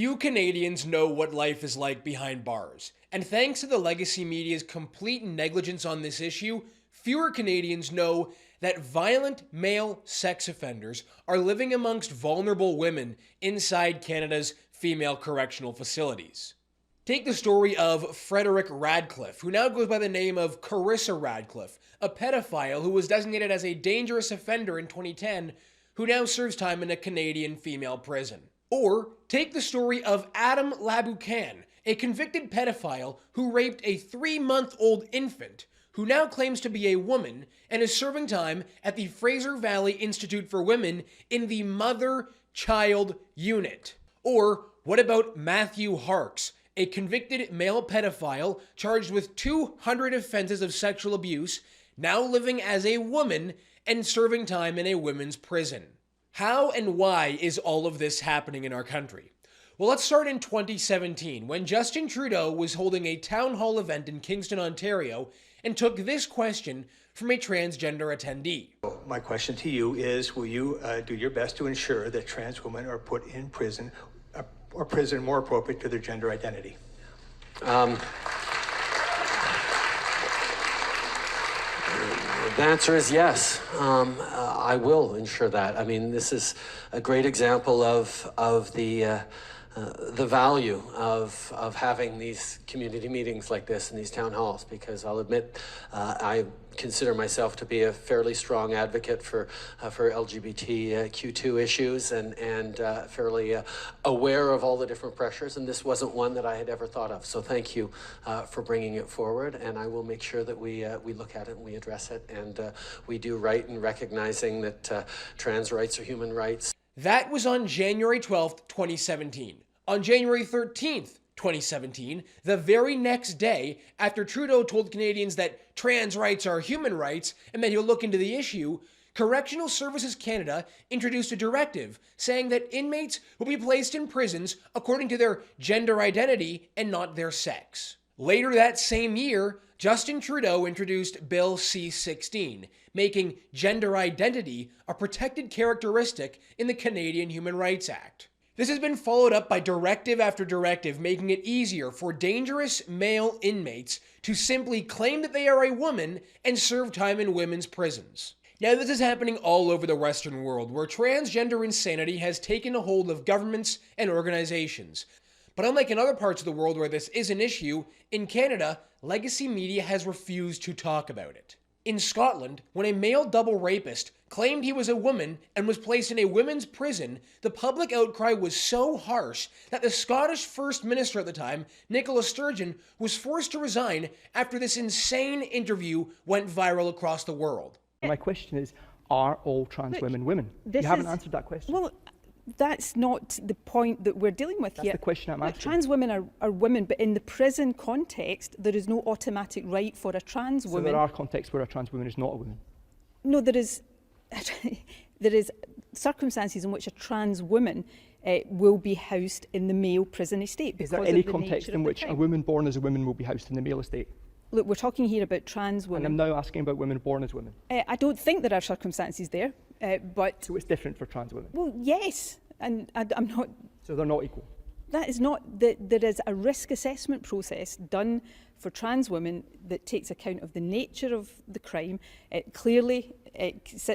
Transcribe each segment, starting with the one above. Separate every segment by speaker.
Speaker 1: Few Canadians know what life is like behind bars, and thanks to the legacy media's complete negligence on this issue, fewer Canadians know that violent male sex offenders are living amongst vulnerable women inside Canada's female correctional facilities. Take the story of Frederick Radcliffe, who now goes by the name of Carissa Radcliffe, a pedophile who was designated as a dangerous offender in 2010, who now serves time in a Canadian female prison. Or take the story of Adam Laboucan, a convicted pedophile who raped a 3-month-old infant, who now claims to be a woman and is serving time at the Fraser Valley Institute for Women in the mother-child unit. Or what about Matthew Harks, a convicted male pedophile charged with 200 offenses of sexual abuse, now living as a woman and serving time in a women's prison? How and why is all of this happening in our country? Well, let's start in 2017, when Justin Trudeau was holding a town hall event in Kingston, Ontario, and took this question from a transgender attendee.
Speaker 2: My question to you is, will you do your best to ensure that trans women are put in prison, or prison more appropriate to their gender identity?
Speaker 3: The answer is yes. I will ensure that. I mean, this is a great example of the value of having these community meetings like this in these town halls, because I'll admit I consider myself to be a fairly strong advocate for LGBTQ2 issues and fairly aware of all the different pressures, and this wasn't one that I had ever thought of. So thank you for bringing it forward, and I will make sure that we look at it and we address it, and we do right in recognizing that trans rights are human rights.
Speaker 1: That was on January 12th, 2017. On January 13th, 2017, the very next day after Trudeau told Canadians that trans rights are human rights and that he'll look into the issue, Correctional Services Canada introduced a directive saying that inmates will be placed in prisons according to their gender identity and not their sex. Later that same year, Justin Trudeau introduced Bill C-16, making gender identity a protected characteristic in the Canadian Human Rights Act. This has been followed up by directive after directive, making it easier for dangerous male inmates to simply claim that they are a woman and serve time in women's prisons. Now, this is happening all over the Western world, where transgender insanity has taken a hold of governments and organizations. But unlike in other parts of the world where this is an issue, in Canada, legacy media has refused to talk about it. In Scotland, when a male double rapist claimed he was a woman and was placed in a women's prison, the public outcry was so harsh that the Scottish First Minister at the time, Nicola Sturgeon, was forced to resign after this insane interview went viral across the world.
Speaker 4: My question is, are all trans women women? You haven't answered that question.
Speaker 5: Well, that's not the point that we're dealing with here.
Speaker 4: That's the question I'm asking.
Speaker 5: Trans women are women, but in the prison context, there is no automatic right for a trans woman.
Speaker 4: So there are contexts where a trans woman is not a woman?
Speaker 5: No, there is circumstances in which a trans woman will be housed in the male prison estate.
Speaker 4: Is there any context in which a woman born as a woman will be housed in the male estate?
Speaker 5: Look, we're talking here about trans women.
Speaker 4: And I'm now asking about women born as women.
Speaker 5: I don't think there are circumstances there, but...
Speaker 4: So it's different for trans women?
Speaker 5: Well, yes, and I'm not...
Speaker 4: So they're not equal?
Speaker 5: That is not... There is a risk assessment process done for trans women that takes account of the nature of the crime. Clearly,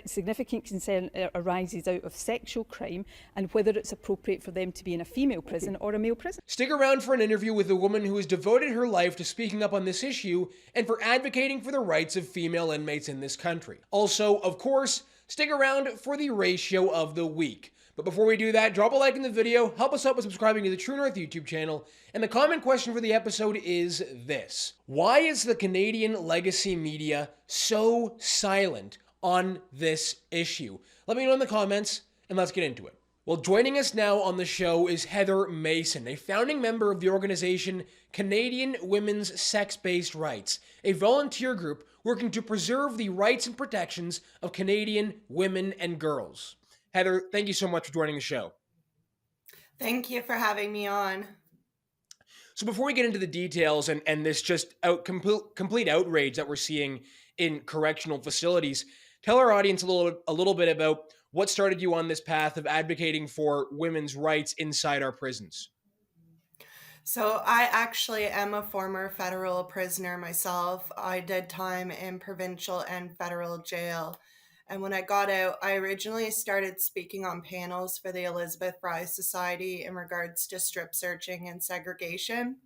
Speaker 5: significant concern arises out of sexual crime and whether it's appropriate for them to be in a female prison or a male prison.
Speaker 1: Stick around for an interview with a woman who has devoted her life to speaking up on this issue and for advocating for the rights of female inmates in this country. Also, of course, stick around for the ratio of the week. But before we do that, drop a like in the video, help us out by subscribing to the True North YouTube channel, and the comment question for the episode is this: why is the Canadian legacy media so silent on this issue? Let me know in the comments, and let's get into it. Well, joining us now on the show is Heather Mason, a founding member of the organization Canadian Women's Sex-Based Rights, a volunteer group working to preserve the rights and protections of Canadian women and girls. Heather, thank you so much for joining the show.
Speaker 6: Thank you for having me on.
Speaker 1: So before we get into the details and this just complete outrage that we're seeing in correctional facilities, tell our audience a little bit about what started you on this path of advocating for women's rights inside our prisons.
Speaker 6: So I actually am a former federal prisoner myself. I did time in provincial and federal jail. And when I got out, I originally started speaking on panels for the Elizabeth Fry Society in regards to strip searching and segregation.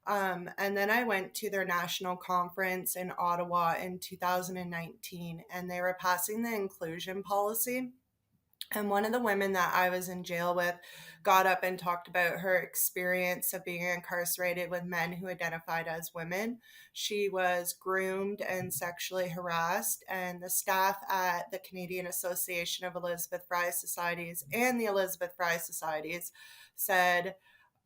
Speaker 6: And then I went to their national conference in Ottawa in 2019, and they were passing the inclusion policy. And one of the women that I was in jail with got up and talked about her experience of being incarcerated with men who identified as women. She was groomed and sexually harassed, and the staff at the Canadian Association of Elizabeth Fry Societies and the Elizabeth Fry Societies said,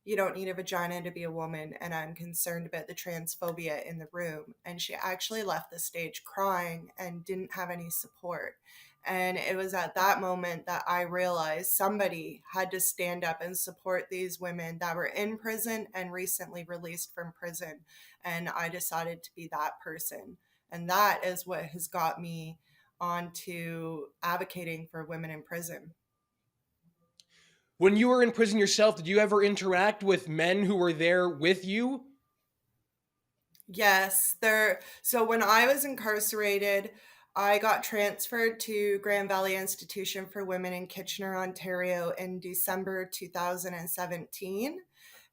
Speaker 6: "You don't need a vagina to be a woman, and I'm concerned about the transphobia in the room." And she actually left the stage crying and didn't have any support. And it was at that moment that I realized somebody had to stand up and support these women that were in prison and recently released from prison. And I decided to be that person. And that is what has got me onto advocating for women in prison.
Speaker 1: When you were in prison yourself, did you ever interact with men who were there with you?
Speaker 6: Yes, there. So when I was incarcerated, I got transferred to Grand Valley Institution for Women in Kitchener, Ontario in December 2017.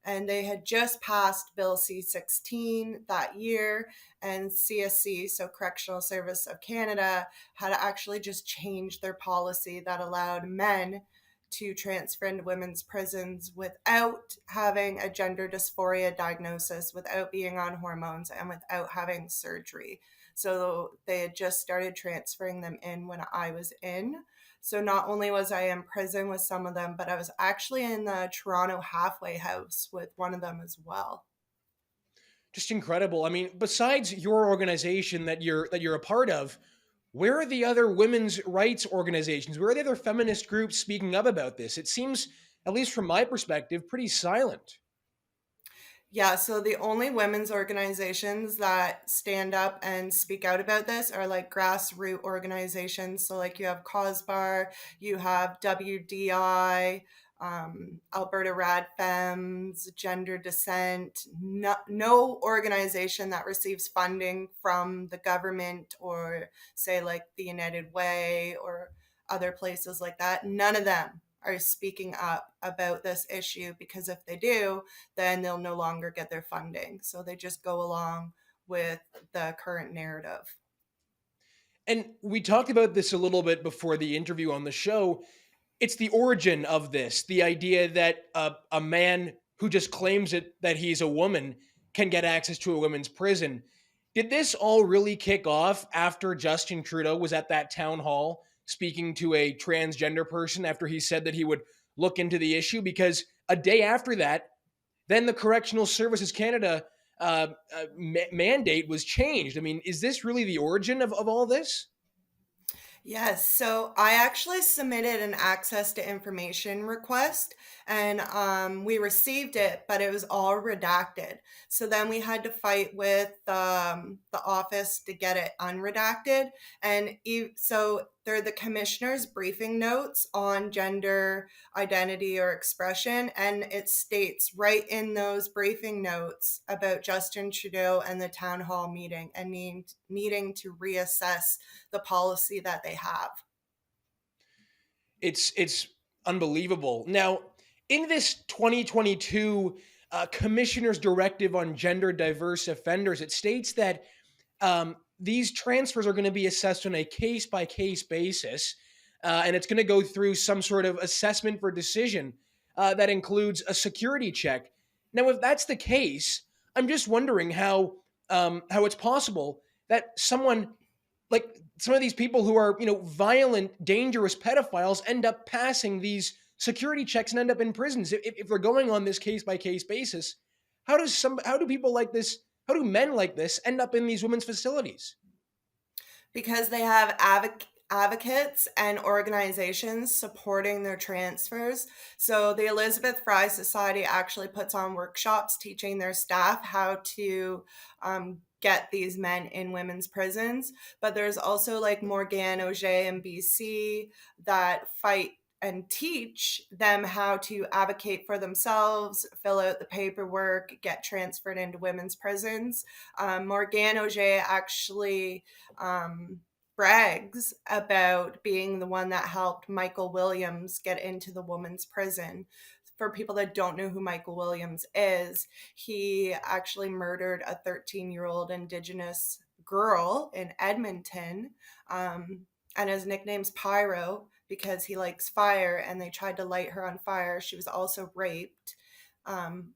Speaker 6: And they had just passed Bill C-16 that year, and CSC, so Correctional Service of Canada, had actually just changed their policy that allowed men to transfer into women's prisons without having a gender dysphoria diagnosis, without being on hormones, and without having surgery. So they had just started transferring them in when I was in. So not only was I in prison with some of them, but I was actually in the Toronto halfway house with one of them as well.
Speaker 1: Just incredible. I mean, besides your organization that you're a part of, where are the other women's rights organizations? Where are the other feminist groups speaking up about this? It seems, at least from my perspective, pretty silent.
Speaker 6: Yeah, so the only women's organizations that stand up and speak out about this are like grassroots organizations. So, like, you have COSBAR, you have WDI, Alberta Rad Femmes, Gender Dissent. No organization that receives funding from the government or, say, like the United Way or other places like that. None of them are speaking up about this issue, because if they do, then they'll no longer get their funding. So they just go along with the current narrative.
Speaker 1: And we talked about this a little bit before the interview on the show. It's the origin of this, the idea that a man who just claims it that he's a woman can get access to a women's prison. Did this all really kick off after Justin Trudeau was at that town hall speaking to a transgender person after he said that he would look into the issue? Because a day after that, then the Correctional Services Canada mandate was changed. I mean, is this really the origin of all this?
Speaker 6: Yes, so I actually submitted an access to information request, and we received it, but it was all redacted. So then we had to fight with the office to get it unredacted. And so they're the commissioner's briefing notes on gender identity or expression. And it states right in those briefing notes about Justin Trudeau and the town hall meeting and needing to reassess the policy that they have.
Speaker 1: It's unbelievable. Now, in this 2022 Commissioner's Directive on Gender Diverse Offenders, it states that these transfers are going to be assessed on a case by case basis, and it's going to go through some sort of assessment for decision that includes a security check. Now, if that's the case, I'm just wondering how it's possible that someone like some of these people who are, violent, dangerous pedophiles end up passing these security checks and end up in prisons. If they're going on this case by case basis, how do men like this end up in these women's facilities?
Speaker 6: Because they have advocates and organizations supporting their transfers. So the Elizabeth Fry Society actually puts on workshops teaching their staff how to get these men in women's prisons. But there's also like Morgan Auger in BC that fight and teach them how to advocate for themselves, fill out the paperwork, get transferred into women's prisons. Morgane Auger actually brags about being the one that helped Michael Williams get into the women's prison. For people that don't know who Michael Williams is, he actually murdered a 13-year-old Indigenous girl in Edmonton. And his nickname's Pyro because he likes fire, and they tried to light her on fire. She was also raped.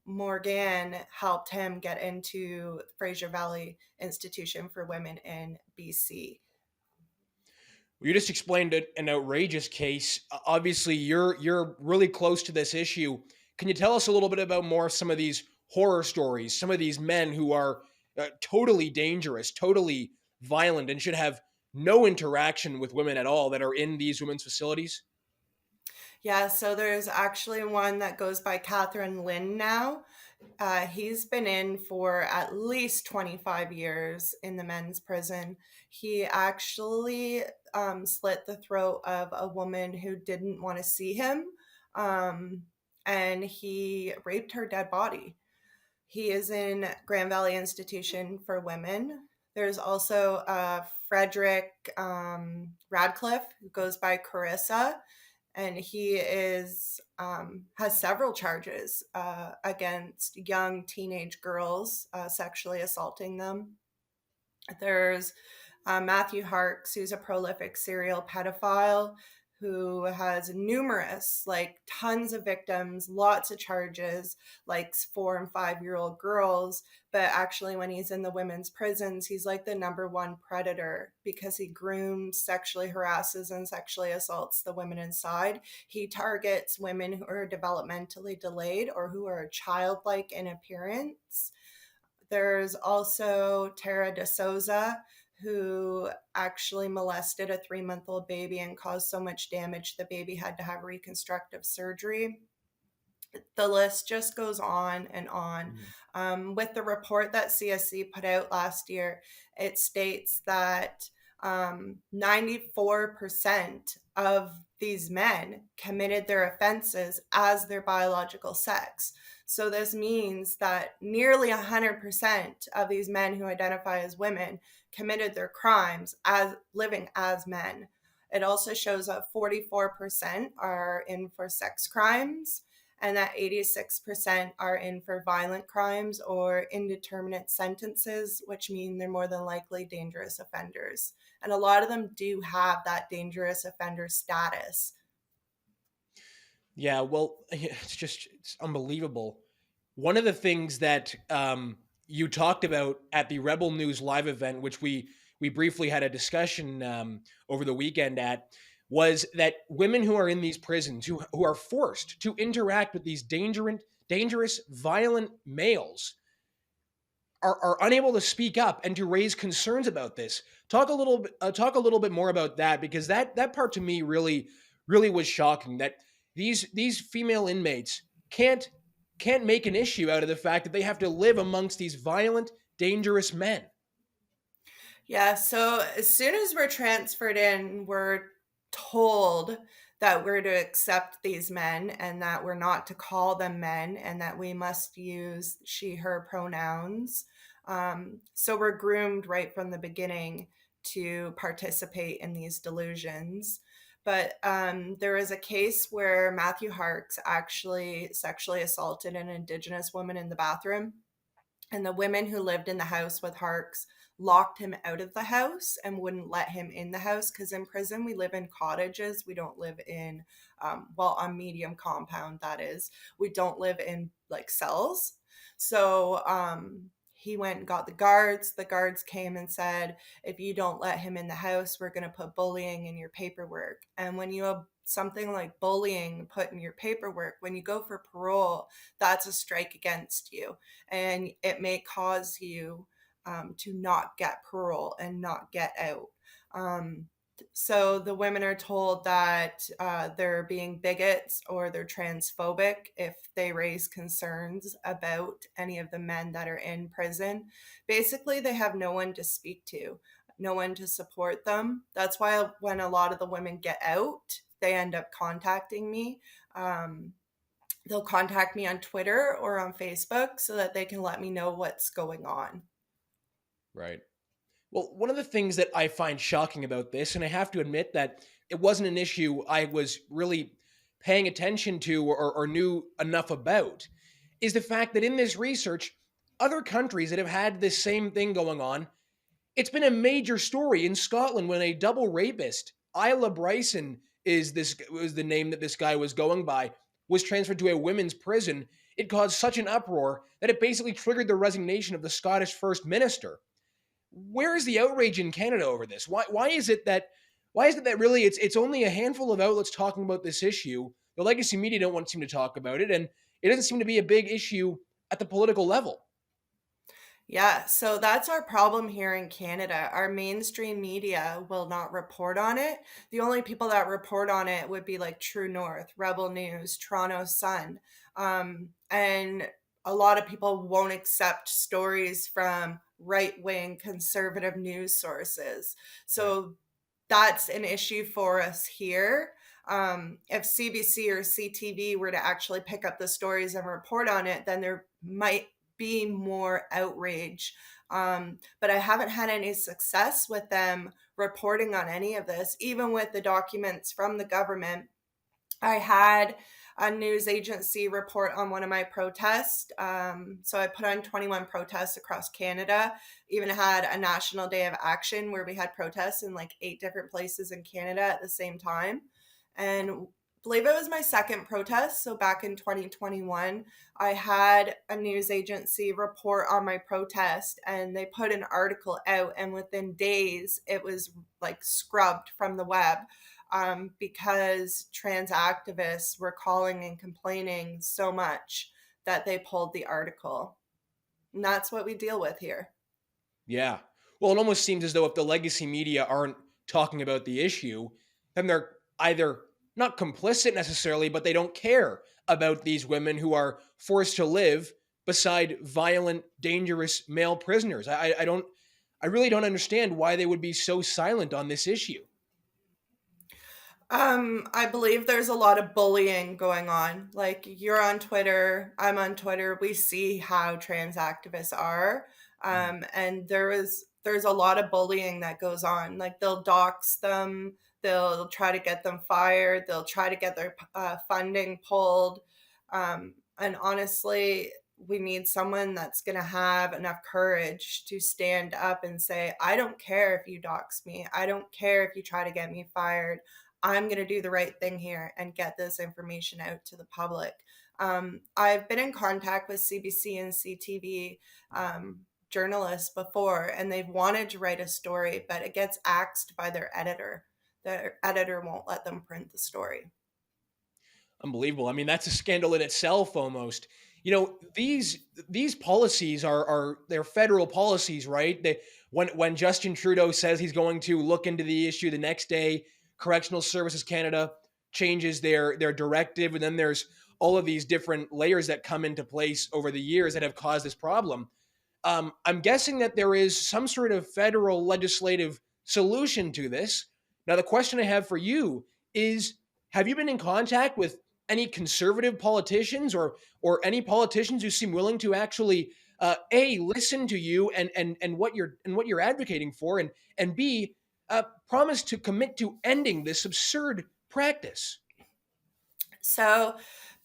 Speaker 6: Morgane helped him get into Fraser Valley Institution for Women in BC.
Speaker 1: You just explained an outrageous case. Obviously, you're really close to this issue. Can you tell us a little bit about more some of these horror stories, some of these men who are totally dangerous, totally violent, and should have no interaction with women at all that are in these women's facilities?
Speaker 6: Yeah, so there's actually one that goes by Catherine Lynn now. He's been in for at least 25 years in the men's prison. He actually slit the throat of a woman who didn't want to see him, and he raped her dead body. He is in Grand Valley Institution for Women. There's also Frederick Radcliffe, who goes by Carissa, and he is has several charges against young teenage girls, sexually assaulting them. There's Matthew Harks, who's a prolific serial pedophile who has numerous, like tons of victims, lots of charges, like 4 and 5-year-old girls. But actually, when he's in the women's prisons, he's like the number one predator because he grooms, sexually harasses, and sexually assaults the women inside. He targets women who are developmentally delayed or who are childlike in appearance. There's also Tara De Souza, who actually molested a 3-month-old baby and caused so much damage the baby had to have reconstructive surgery. The list just goes on and on. With the report that CSC put out last year, it states that 94% of these men committed their offenses as their biological sex. So this means that nearly 100% of these men who identify as women committed their crimes as living as men. It also shows that 44% are in for sex crimes, and that 86% are in for violent crimes or indeterminate sentences, which mean they're more than likely dangerous offenders. And a lot of them do have that dangerous offender status.
Speaker 1: Yeah, well, it's unbelievable. One of the things that you talked about at the Rebel News live event, which we briefly had a discussion over the weekend at, was that women who are in these prisons, who are forced to interact with these dangerous, violent males, are unable to speak up and to raise concerns about this. Talk a little bit more about that, because that part to me really was shocking. That these female inmates can't make an issue out of the fact that they have to live amongst these violent, dangerous men.
Speaker 6: Yeah, so as soon as we're transferred in, we're told that we're to accept these men and that we're not to call them men and that we must use she, her pronouns. So we're groomed right from the beginning to participate in these delusions. But there is a case where Matthew Harks actually sexually assaulted an Indigenous woman in the bathroom. And the women who lived in the house with Harks locked him out of the house and wouldn't let him in the house, because in prison we live in cottages. We don't live in on medium compound, that is. We don't live in like cells. So he went and got the guards. The guards came and said, if you don't let him in the house, we're going to put bullying in your paperwork. And when you have something like bullying put in your paperwork, when you go for parole, that's a strike against you, and it may cause you to not get parole and not get out. So the women are told that they're being bigots or they're transphobic if they raise concerns about any of the men that are in prison. Basically, they have no one to speak to, no one to support them. That's why when a lot of the women get out, they end up contacting me. They'll contact me on Twitter or on Facebook so that they can let me know what's going on.
Speaker 1: Right. Well, one of the things that I find shocking about this, and I have to admit that it wasn't an issue I was really paying attention to or knew enough about, is the fact that in this research, other countries that have had this same thing going on, it's been a major story in Scotland when a double rapist, Isla Bryson was the name that this guy was going by, was transferred to a women's prison. It caused such an uproar that it basically triggered the resignation of the Scottish First Minister. Where is the outrage in Canada over this? Why is it that really it's only a handful of outlets talking about this issue? The legacy media don't seem to talk about it, and it doesn't seem to be a big issue at the political level.
Speaker 6: Yeah, so that's our problem here in Canada. Our mainstream media will not report on it. The only people that report on it would be like True North, Rebel News, Toronto Sun. And a lot of people won't accept stories from right-wing conservative news sources. So that's an issue for us here. If CBC or CTV were to actually pick up the stories and report on it, then there might be more outrage. But I haven't had any success with them reporting on any of this, even with the documents from the government. I had a news agency report on one of my protests. So I put on 21 protests across Canada, even had a national day of action where we had protests in like 8 different places in Canada at the same time. And I believe it was my second protest. So back in 2021, I had a news agency report on my protest and they put an article out, and within days it was like scrubbed from the web. Because trans activists were calling and complaining so much that they pulled the article. And that's what we deal with here.
Speaker 1: Yeah. Well, it almost seems as though if the legacy media aren't talking about the issue, then they're either not complicit necessarily, but they don't care about these women who are forced to live beside violent, dangerous male prisoners. I really don't understand why they would be so silent on this issue.
Speaker 6: I believe there's a lot of bullying going on. Like, you're on Twitter, I'm on Twitter. We see how trans activists are. And there's a lot of bullying that goes on. Like, they'll dox them, they'll try to get them fired, they'll try to get their funding pulled. And honestly, we need someone that's going to have enough courage to stand up and say, I don't care if you dox me. I don't care if you try to get me fired. I'm going to do the right thing here and get this information out to the public. I've been in contact with CBC and CTV journalists before, and they've wanted to write a story, but it gets axed by their editor. Their editor won't let them print the story.
Speaker 1: Unbelievable. I mean, that's a scandal in itself almost. You know, these policies are they're federal policies, right? When Justin Trudeau says he's going to look into the issue, the next day Correctional Services Canada changes their directive, and then there's all of these different layers that come into place over the years that have caused this problem. I'm guessing that there is some sort of federal legislative solution to this. Now, the question I have for you is, have you been in contact with any conservative politicians or any politicians who seem willing to actually listen to you and what you're advocating for, and B, promise to commit to ending this absurd practice?
Speaker 6: So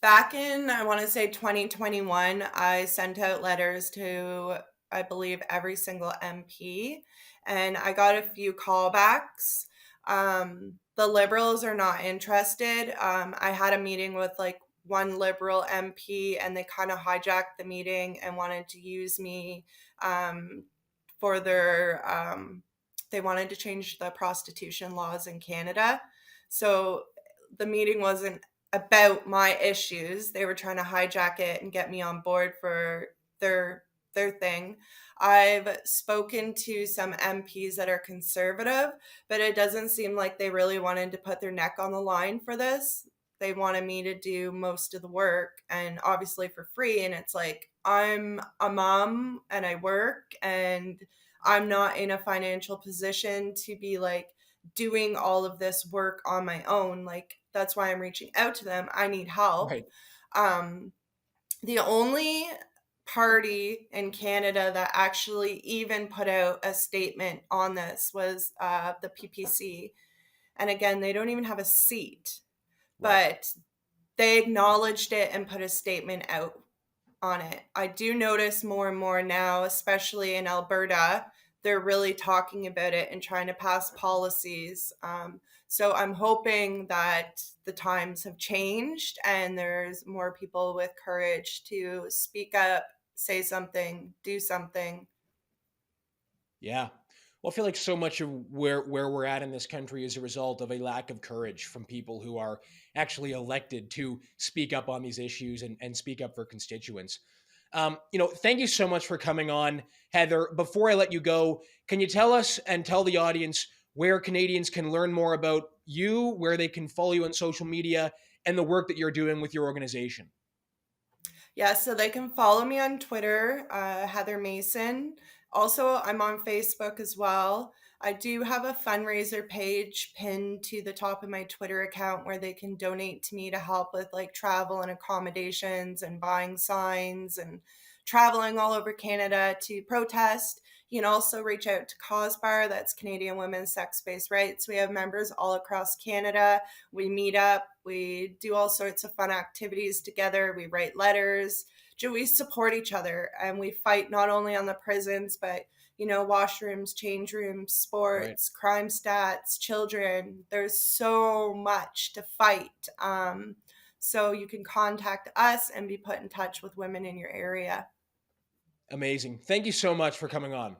Speaker 6: back in, I want to say 2021, I sent out letters to, I believe, every single MP, and I got a few callbacks. The Liberals are not interested. I had a meeting with like one Liberal MP, and they kind of hijacked the meeting and wanted to use me for their, they wanted to change the prostitution laws in Canada. So the meeting wasn't about my issues. They were trying to hijack it and get me on board for their thing. I've spoken to some MPs that are conservative, but it doesn't seem like they really wanted to put their neck on the line for this. They wanted me to do most of the work, and obviously for free. And it's like, I'm a mom and I work, and I'm not in a financial position to be like doing all of this work on my own. Like, that's why I'm reaching out to them. I need help.
Speaker 1: Right.
Speaker 6: The only party in Canada that actually even put out a statement on this was the PPC. And again, they don't even have a seat,
Speaker 1: Right.
Speaker 6: but they acknowledged it and put a statement out on it. I do notice more and more now, especially in Alberta, they're really talking about it and trying to pass policies. So I'm hoping that the times have changed and there's more people with courage to speak up, say something, do something.
Speaker 1: Yeah. Well, I feel like so much of where we're at in this country is a result of a lack of courage from people who are actually elected to speak up on these issues and speak up for constituents. Thank you so much for coming on, Heather. Before I let you go, can you tell us and tell the audience where Canadians can learn more about you, where they can follow you on social media, and the work that you're doing with your organization?
Speaker 6: Yeah, so they can follow me on Twitter, Heather Mason. Also, I'm on Facebook as well. I do have a fundraiser page pinned to the top of my Twitter account where they can donate to me to help with like travel and accommodations and buying signs and traveling all over Canada to protest. You can also reach out to CAUSEBAR, that's Canadian Women's Sex-Based Rights. We have members all across Canada. We meet up, we do all sorts of fun activities together, we write letters, we support each other, and we fight not only on the prisons, but washrooms, change rooms,
Speaker 1: Right.
Speaker 6: sports, crime stats, children. There's so much to fight. So you can contact us and be put in touch with women in your area.
Speaker 1: Amazing. Thank you so much for coming on.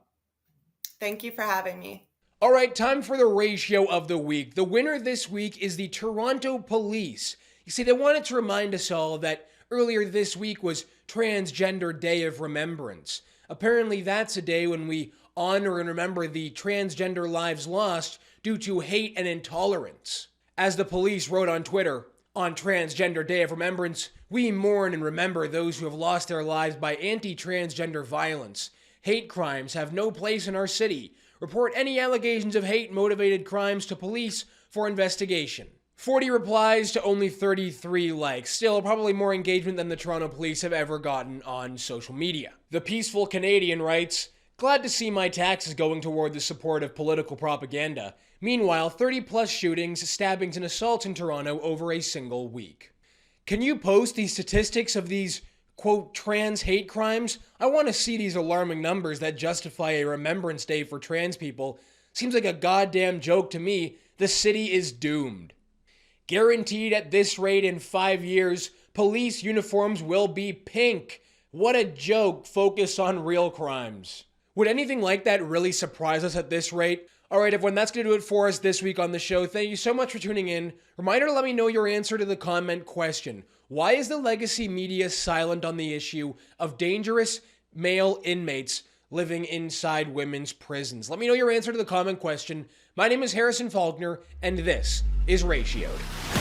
Speaker 6: Thank you for having me.
Speaker 1: All right, time for the ratio of the week. The winner this week is the Toronto Police. You see, they wanted to remind us all that earlier this week was Transgender Day of Remembrance. Apparently, that's a day when we honor and remember the transgender lives lost due to hate and intolerance. As the police wrote on Twitter, on Transgender Day of Remembrance, we mourn and remember those who have lost their lives by anti-transgender violence. Hate crimes have no place in our city. Report any allegations of hate-motivated crimes to police for investigation. 40 replies to only 33 likes. Still, probably more engagement than the Toronto Police have ever gotten on social media. The Peaceful Canadian writes, glad to see my taxes going toward the support of political propaganda. Meanwhile, 30-plus shootings, stabbings, and assaults in Toronto over a single week. Can you post the statistics of these, quote, trans hate crimes? I want to see these alarming numbers that justify a Remembrance Day for trans people. Seems like a goddamn joke to me. The city is doomed. Guaranteed at this rate in 5 years, police uniforms will be pink. What a joke, focus on real crimes. Would anything like that really surprise us at this rate? Alright everyone, that's going to do it for us this week on the show. Thank you so much for tuning in. Reminder to let me know your answer to the comment question. Why is the legacy media silent on the issue of dangerous male inmates living inside women's prisons? Let me know your answer to the comment question. My name is Harrison Faulkner, and this is Ratioed.